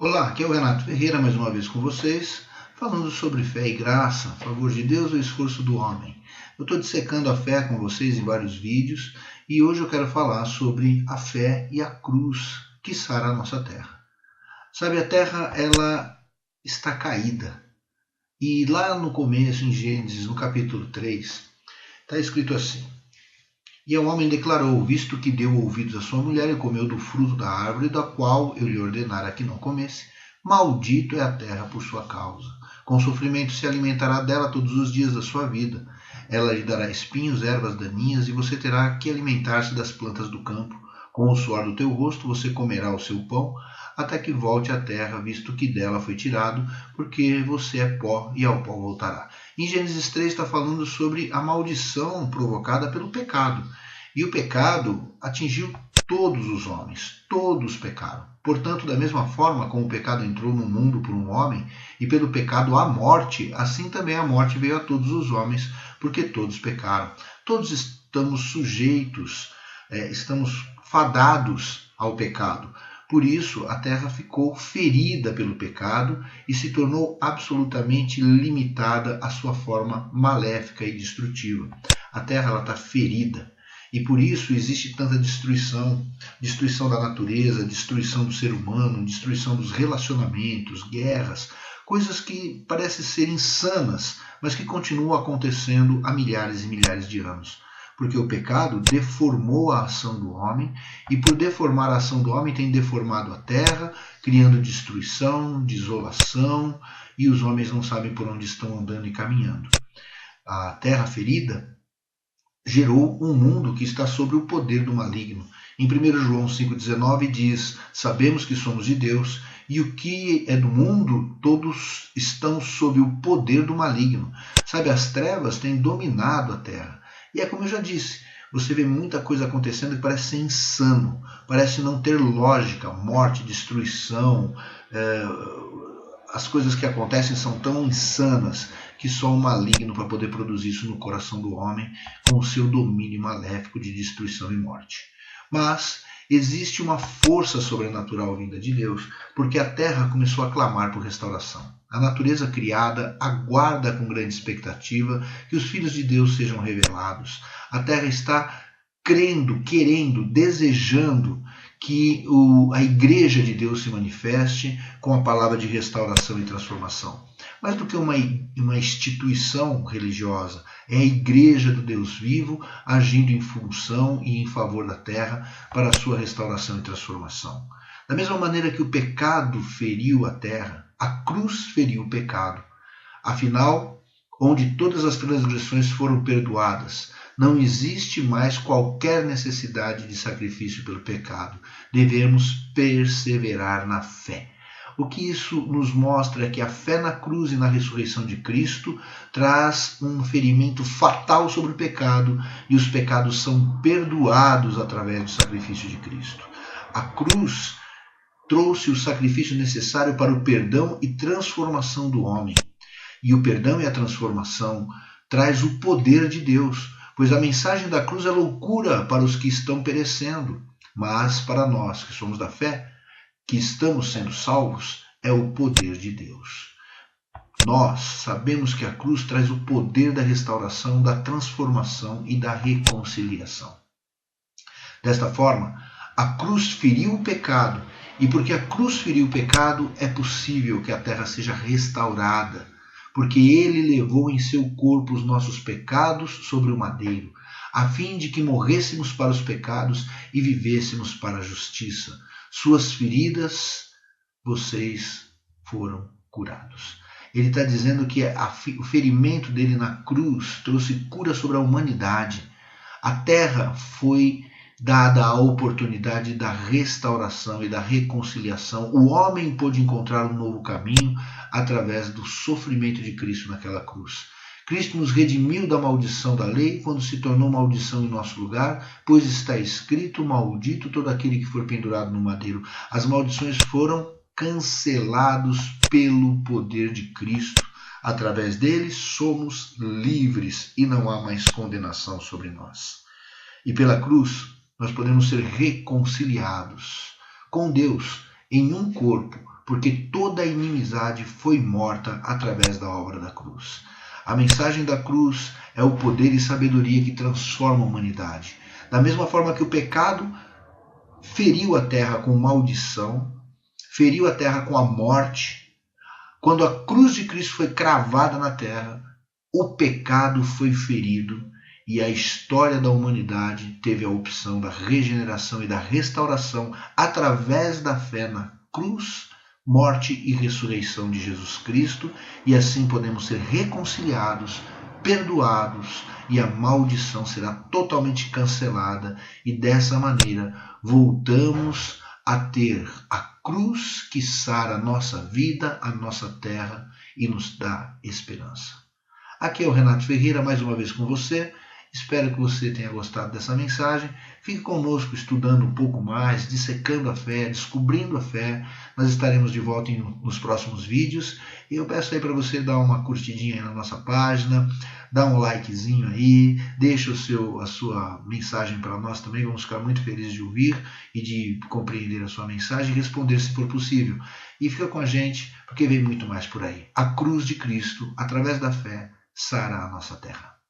Olá, aqui é o Renato Ferreira, mais uma vez com vocês, falando sobre fé e graça, favor de Deus ou esforço do homem. Eu estou dissecando a fé com vocês em vários vídeos e hoje eu quero falar sobre a fé e a cruz que sara a nossa terra. Sabe, a terra ela está caída e lá no começo, em Gênesis, no capítulo 3, está escrito assim: E o homem declarou, visto que deu ouvidos à sua mulher e comeu do fruto da árvore da qual eu lhe ordenara que não comesse, maldito é a terra por sua causa. Com sofrimento se alimentará dela todos os dias da sua vida. Ela lhe dará espinhos, ervas daninhas, e você terá que alimentar-se das plantas do campo. Com o suor do teu rosto você comerá o seu pão, até que volte à terra, visto que dela foi tirado, porque você é pó e ao pó voltará. Em Gênesis 3 está falando sobre a maldição provocada pelo pecado. E o pecado atingiu todos os homens, todos pecaram. Portanto, da mesma forma como o pecado entrou no mundo por um homem, e pelo pecado a morte, assim também a morte veio a todos os homens, porque todos pecaram. Todos estamos sujeitos, estamos fadados ao pecado. Por isso, a terra ficou ferida pelo pecado e se tornou absolutamente limitada à sua forma maléfica e destrutiva. A terra está ferida. E por isso existe tanta destruição da natureza, destruição do ser humano, destruição dos relacionamentos, guerras, coisas que parecem ser insanas, mas que continuam acontecendo há milhares e milhares de anos. Porque o pecado deformou a ação do homem, e por deformar a ação do homem tem deformado a terra, criando destruição, desolação, e os homens não sabem por onde estão andando e caminhando. A terra ferida gerou um mundo que está sob o poder do maligno. Em 1 João 5,19 diz: sabemos que somos de Deus, e o que é do mundo, todos estão sob o poder do maligno. Sabe, as trevas têm dominado a terra. E é como eu já disse, você vê muita coisa acontecendo que parece ser insano, parece não ter lógica, morte, destruição, as coisas que acontecem são tão insanas que só um maligno para poder produzir isso no coração do homem com o seu domínio maléfico de destruição e morte. Mas existe uma força sobrenatural vinda de Deus, porque a terra começou a clamar por restauração. A natureza criada aguarda com grande expectativa que os filhos de Deus sejam revelados. A terra está crendo, querendo, desejando que a igreja de Deus se manifeste com a palavra de restauração e transformação. Mais do que uma instituição religiosa, é a igreja do Deus vivo agindo em função e em favor da terra para a sua restauração e transformação. Da mesma maneira que o pecado feriu a terra, a cruz feriu o pecado. Afinal, onde todas as transgressões foram perdoadas, não existe mais qualquer necessidade de sacrifício pelo pecado. Devemos perseverar na fé. O que isso nos mostra é que a fé na cruz e na ressurreição de Cristo traz um ferimento fatal sobre o pecado e os pecados são perdoados através do sacrifício de Cristo. A cruz trouxe o sacrifício necessário para o perdão e transformação do homem. E o perdão e a transformação traz o poder de Deus, pois a mensagem da cruz é loucura para os que estão perecendo, mas para nós que somos da fé, que estamos sendo salvos, é o poder de Deus. Nós sabemos que a cruz traz o poder da restauração, da transformação e da reconciliação. Desta forma, a cruz feriu o pecado, e porque a cruz feriu o pecado, é possível que a terra seja restaurada, porque ele levou em seu corpo os nossos pecados sobre o madeiro, a fim de que morrêssemos para os pecados e vivêssemos para a justiça. Suas feridas, vocês foram curados. Ele está dizendo que o ferimento dele na cruz trouxe cura sobre a humanidade. A terra foi dada a oportunidade da restauração e da reconciliação. O homem pôde encontrar um novo caminho através do sofrimento de Cristo naquela cruz. Cristo nos redimiu da maldição da lei quando se tornou maldição em nosso lugar, pois está escrito: maldito todo aquele que for pendurado no madeiro. As maldições foram canceladas pelo poder de Cristo. Através dele somos livres e não há mais condenação sobre nós. E pela cruz nós podemos ser reconciliados com Deus em um corpo porque toda a inimizade foi morta através da obra da cruz. A mensagem da cruz é o poder e sabedoria que transforma a humanidade. Da mesma forma que o pecado feriu a terra com maldição, feriu a terra com a morte, quando a cruz de Cristo foi cravada na terra, o pecado foi ferido e a história da humanidade teve a opção da regeneração e da restauração através da fé na cruz, morte e ressurreição de Jesus Cristo, e assim podemos ser reconciliados, perdoados, e a maldição será totalmente cancelada, e dessa maneira voltamos a ter a cruz que sara a nossa vida, a nossa terra e nos dá esperança. Aqui é o Renato Ferreira, mais uma vez com você. Espero que você tenha gostado dessa mensagem. Fique conosco estudando um pouco mais, dissecando a fé, descobrindo a fé. Nós estaremos de volta nos próximos vídeos. E eu peço aí para você dar uma curtidinha aí na nossa página, dá um likezinho aí, deixa a sua mensagem para nós também. Vamos ficar muito felizes de ouvir e de compreender a sua mensagem e responder se for possível. E fica com a gente, porque vem muito mais por aí. A cruz de Cristo, através da fé, sara a nossa terra.